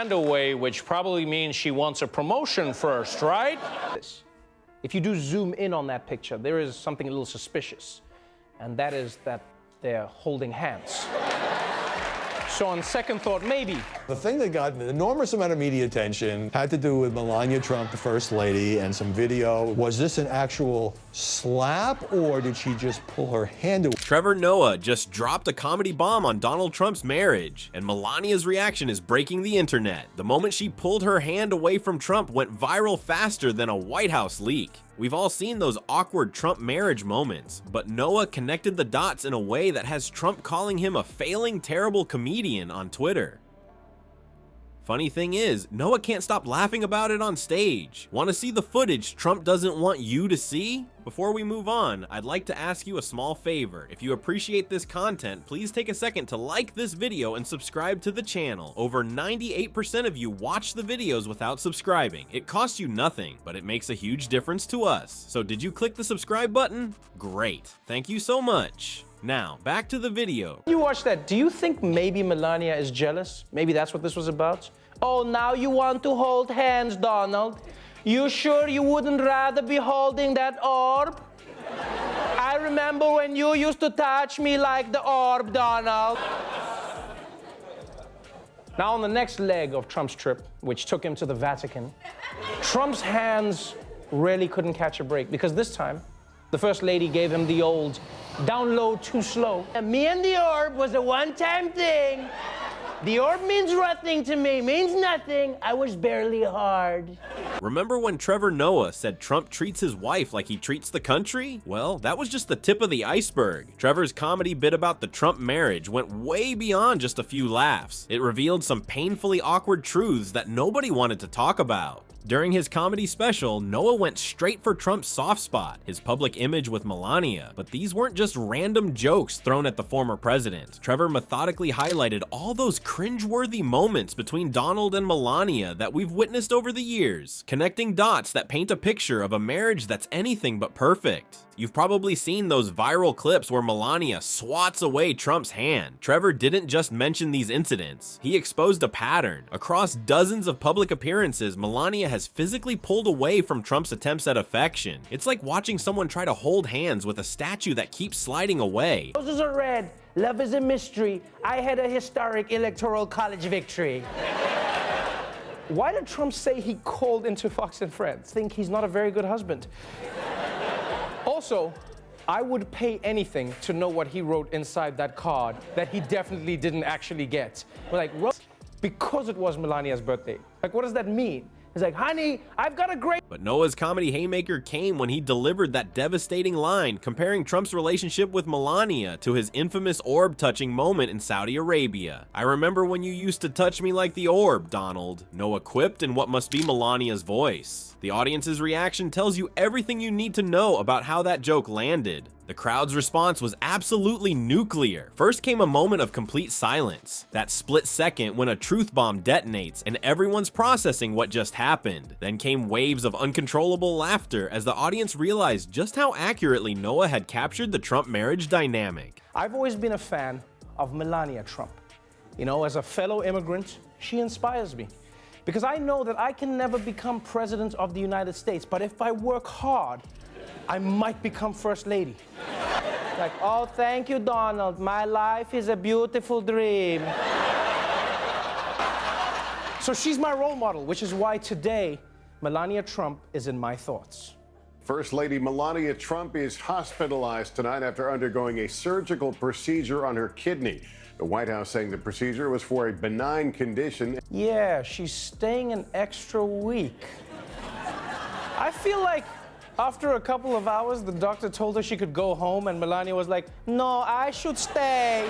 hand away, which probably means she wants a promotion first, right? If you do zoom in on that picture, there is something a little suspicious, and that is that they're holding hands. So on second thought, maybe. The thing that got an enormous amount of media attention had to do with Melania Trump, the First Lady, and some video. Was this an actual slap, or did she just pull her hand away? Trevor Noah just dropped a comedy bomb on Donald Trump's marriage, and Melania's reaction is breaking the internet. The moment she pulled her hand away from Trump went viral faster than a White House leak. We've all seen those awkward Trump marriage moments, but Noah connected the dots in a way that has Trump calling him a failing, terrible comedian on Twitter. Funny thing is, Noah can't stop laughing about it on stage. Want to see the footage Trump doesn't want you to see? Before we move on, I'd like to ask you a small favor. If you appreciate this content, please take a second to like this video and subscribe to the channel. Over 98% of you watch the videos without subscribing. It costs you nothing, but it makes a huge difference to us. So did you click the subscribe button? Great. Thank you so much. Now, back to the video. You watch that, do you think maybe Melania is jealous? Maybe that's what this was about? Oh, now you want to hold hands, Donald? You sure you wouldn't rather be holding that orb? I remember when you used to touch me like the orb, Donald. Now, on the next leg of Trump's trip, which took him to the Vatican, Trump's hands really couldn't catch a break, because this time, the First Lady gave him the old down low, too slow. And me and the orb was a one-time thing. The orb means nothing to me, means nothing. I was barely hard. Remember when Trevor Noah said Trump treats his wife like he treats the country? Well, that was just the tip of the iceberg. Trevor's comedy bit about the Trump marriage went way beyond just a few laughs. It revealed some painfully awkward truths that nobody wanted to talk about. During his comedy special, Noah went straight for Trump's soft spot, his public image with Melania. But these weren't just random jokes thrown at the former president. Trevor methodically highlighted all those cringeworthy moments between Donald and Melania that we've witnessed over the years, connecting dots that paint a picture of a marriage that's anything but perfect. You've probably seen those viral clips where Melania swats away Trump's hand. Trevor didn't just mention these incidents, he exposed a pattern. Across dozens of public appearances, Melania has physically pulled away from Trump's attempts at affection. It's like watching someone try to hold hands with a statue that keeps sliding away. Roses are red, love is a mystery. I had a historic electoral college victory. Why did Trump say he called into Fox and Friends? Think he's not a very good husband. Also, I would pay anything to know what he wrote inside that card that he definitely didn't actually get. We're like, because it was Melania's birthday. Like, what does that mean? He's like, honey, I've got a great... But Noah's comedy haymaker came when he delivered that devastating line comparing Trump's relationship with Melania to his infamous orb-touching moment in Saudi Arabia. I remember when you used to touch me like the orb, Donald, Noah quipped in what must be Melania's voice. The audience's reaction tells you everything you need to know about how that joke landed. The crowd's response was absolutely nuclear. First came a moment of complete silence, that split second when a truth bomb detonates and everyone's processing what just happened. Then came waves of uncontrollable laughter as the audience realized just how accurately Noah had captured the Trump marriage dynamic. I've always been a fan of Melania Trump. You know, as a fellow immigrant, she inspires me. Because I know that I can never become president of the United States, but if I work hard, I might become First Lady. Like, oh, thank you, Donald. My life is a beautiful dream. So she's my role model, which is why today, Melania Trump is in my thoughts. First Lady Melania Trump is hospitalized tonight after undergoing a surgical procedure on her kidney. The White House saying the procedure was for a benign condition. Yeah, she's staying an extra week. I feel like after a couple of hours, the doctor told her she could go home, and Melania was like, no, I should stay.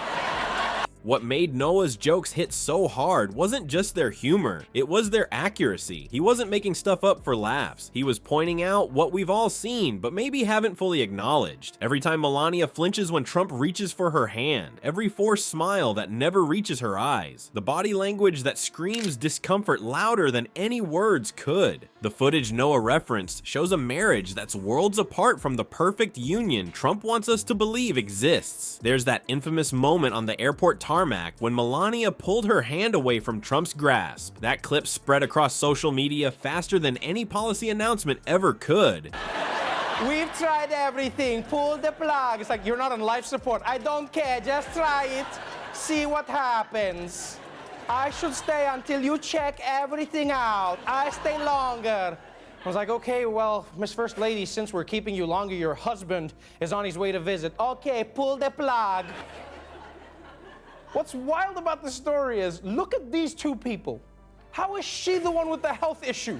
What made Noah's jokes hit so hard wasn't just their humor, it was their accuracy. He wasn't making stuff up for laughs. He was pointing out what we've all seen, but maybe haven't fully acknowledged. Every time Melania flinches when Trump reaches for her hand, every forced smile that never reaches her eyes, the body language that screams discomfort louder than any words could. The footage Noah referenced shows a marriage that's worlds apart from the perfect union Trump wants us to believe exists. There's that infamous moment on the airport tarmac when Melania pulled her hand away from Trump's grasp. That clip spread across social media faster than any policy announcement ever could. We've tried everything. Pull the plug. It's like, you're not on life support. I don't care. Just try it. See what happens. I should stay until you check everything out. I stay longer. I was like, okay, well, Miss First Lady, since we're keeping you longer, your husband is on his way to visit. Okay, pull the plug. What's wild about the story is, look at these two people. How is she the one with the health issue?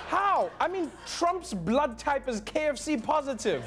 How? I mean, Trump's blood type is KFC positive.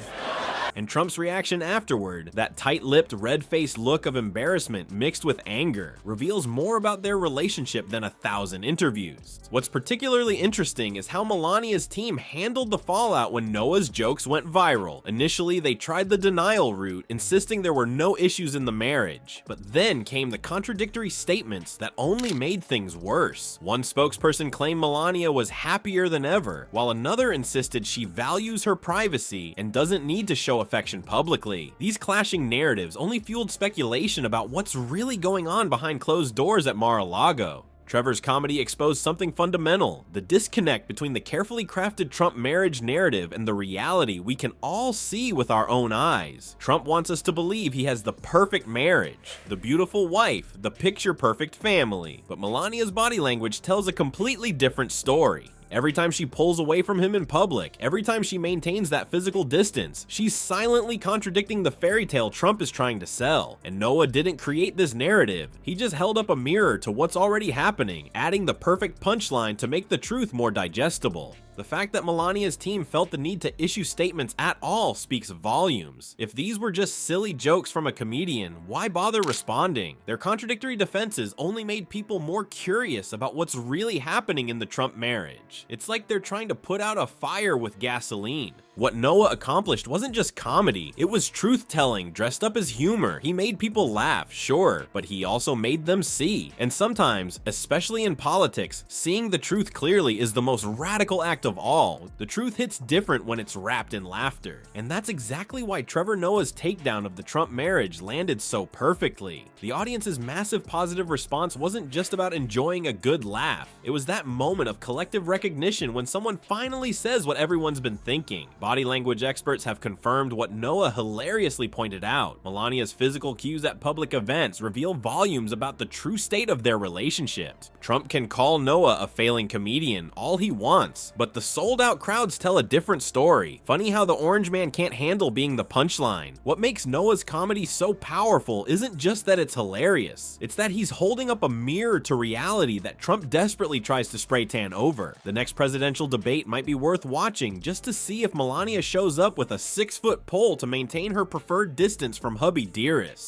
And Trump's reaction afterward, that tight-lipped, red-faced look of embarrassment mixed with anger, reveals more about their relationship than 1,000 interviews. What's particularly interesting is how Melania's team handled the fallout when Noah's jokes went viral. Initially, they tried the denial route, insisting there were no issues in the marriage. But then came the contradictory statements that only made things worse. One spokesperson claimed Melania was happier than ever, while another insisted she values her privacy and doesn't need to show affection publicly. These clashing narratives only fueled speculation about what's really going on behind closed doors at Mar-a-Lago. Trevor's comedy exposed something fundamental, the disconnect between the carefully crafted Trump marriage narrative and the reality we can all see with our own eyes. Trump wants us to believe he has the perfect marriage, the beautiful wife, the picture-perfect family, but Melania's body language tells a completely different story. Every time she pulls away from him in public, every time she maintains that physical distance, she's silently contradicting the fairy tale Trump is trying to sell. And Noah didn't create this narrative. He just held up a mirror to what's already happening, adding the perfect punchline to make the truth more digestible. The fact that Melania's team felt the need to issue statements at all speaks volumes. If these were just silly jokes from a comedian, why bother responding? Their contradictory defenses only made people more curious about what's really happening in the Trump marriage. It's like they're trying to put out a fire with gasoline. What Noah accomplished wasn't just comedy, it was truth-telling dressed up as humor. He made people laugh, sure, but he also made them see. And sometimes, especially in politics, seeing the truth clearly is the most radical act of all. The truth hits different when it's wrapped in laughter. And that's exactly why Trevor Noah's takedown of the Trump marriage landed so perfectly. The audience's massive positive response wasn't just about enjoying a good laugh. It was that moment of collective recognition when someone finally says what everyone's been thinking. Body language experts have confirmed what Noah hilariously pointed out. Melania's physical cues at public events reveal volumes about the true state of their relationship. Trump can call Noah a failing comedian all he wants, but the sold-out crowds tell a different story. Funny how the orange man can't handle being the punchline. What makes Noah's comedy so powerful isn't just that it's hilarious, it's that he's holding up a mirror to reality that Trump desperately tries to spray tan over. The next presidential debate might be worth watching just to see if Melania shows up with a 6-foot pole to maintain her preferred distance from hubby Dearest.